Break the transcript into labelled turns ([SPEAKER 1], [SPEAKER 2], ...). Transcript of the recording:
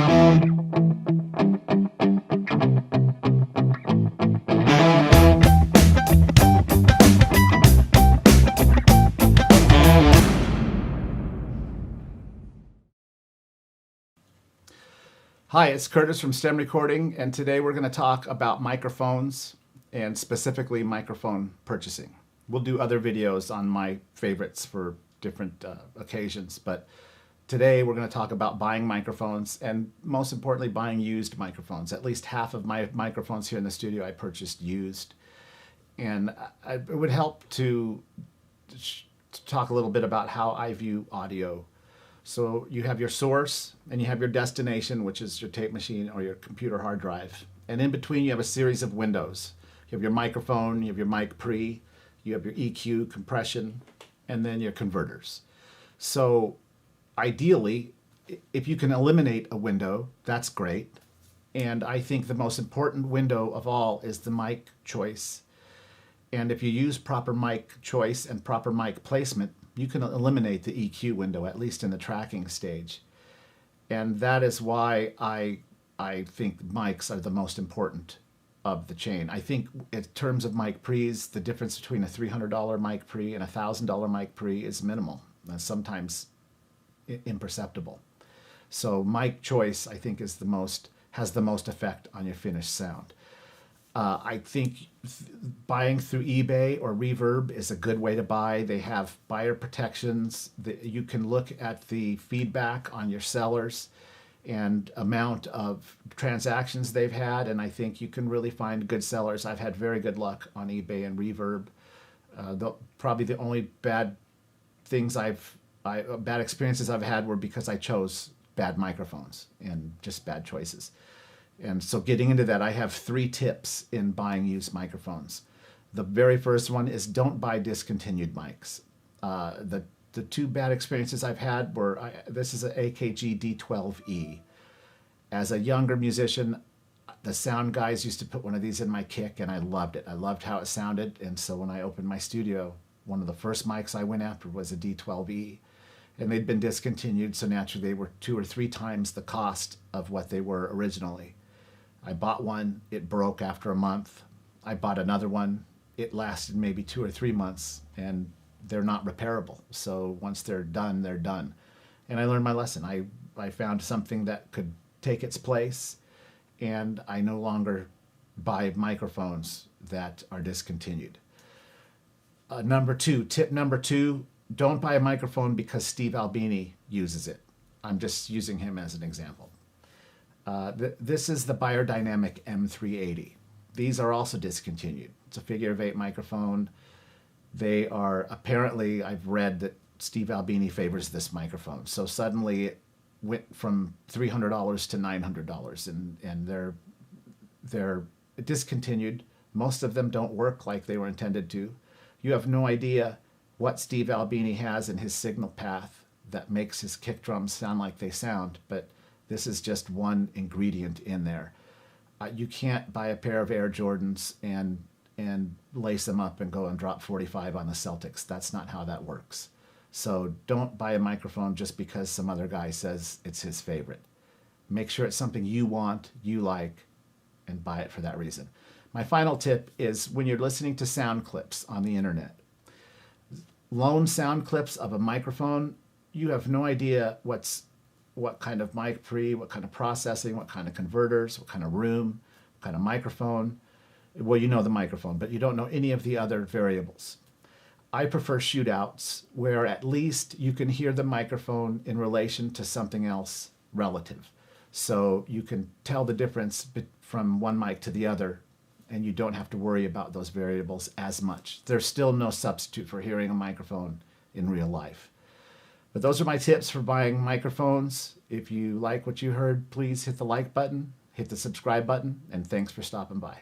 [SPEAKER 1] Hi, it's Curtis from STEM Recording, and today we're going to talk about microphones and specifically microphone purchasing. We'll do other videos on my favorites for different occasions, but today we're going to talk about buying microphones and most importantly buying used microphones. At least half of my microphones here in the studio I purchased used, and it would help to talk a little bit about how I view audio. So you have your source and you have your destination, which is your tape machine or your computer hard drive. And in between you have a series of windows. You have your microphone, you have your mic pre, you have your EQ, compression, and then your converters. So ideally, if you can eliminate a window, that's great. And I think the most important window of all is the mic choice. And if you use proper mic choice and proper mic placement, you can eliminate the EQ window, at least in the tracking stage. And that is why I think mics are the most important of the chain. I think in terms of mic pre's, the difference between a $300 mic pre and a $1,000 mic pre is minimal, and sometimes imperceptible. So mic choice, I think, has the most effect on your finished sound. I think buying through eBay or Reverb is a good way to buy. They have buyer protections. You can look at the feedback on your sellers and amount of transactions they've had, and I think you can really find good sellers. I've had very good luck on eBay and Reverb. Probably the only bad experiences I've had were because I chose bad microphones and just bad choices. And so getting into that, I have 3 tips in buying used microphones. The very first one is don't buy discontinued mics. The 2 bad experiences I've had were, this is an AKG D12E. As a younger musician, the sound guys used to put one of these in my kick, and I loved it. I loved how it sounded, and so when I opened my studio, one of the first mics I went after was a D12E. And they'd been discontinued, so naturally they were 2 or 3 times the cost of what they were originally. I bought one, it broke after a month. I bought another one, it lasted maybe 2 or 3 months, and they're not repairable. So once they're done, they're done. And I learned my lesson. I found something that could take its place, and I no longer buy microphones that are discontinued. Tip number two, don't buy a microphone because Steve Albini uses it. I'm just using him as an example. This is the Biodynamic M380. These are also discontinued. It's a figure of 8 microphone. They are apparently, I've read that Steve Albini favors this microphone. So suddenly it went from $300 to $900, and they're discontinued. Most of them don't work like they were intended to. You have no idea what Steve Albini has in his signal path that makes his kick drums sound like they sound, but this is just one ingredient in there. You can't buy a pair of Air Jordans and lace them up and go and drop 45 on the Celtics. That's not how that works. So don't buy a microphone just because some other guy says it's his favorite. Make sure it's something you want, you like, and buy it for that reason. My final tip is when you're listening to sound clips on the internet, lone sound clips of a microphone, you have no idea what kind of mic pre, what kind of processing, what kind of converters, what kind of room, what kind of microphone. Well, you know the microphone, but you don't know any of the other variables. I prefer shootouts where at least you can hear the microphone in relation to something else relative. So you can tell the difference from one mic to the other, and you don't have to worry about those variables as much. There's still no substitute for hearing a microphone in real life. But those are my tips for buying microphones. If you like what you heard, please hit the like button, hit the subscribe button, and thanks for stopping by.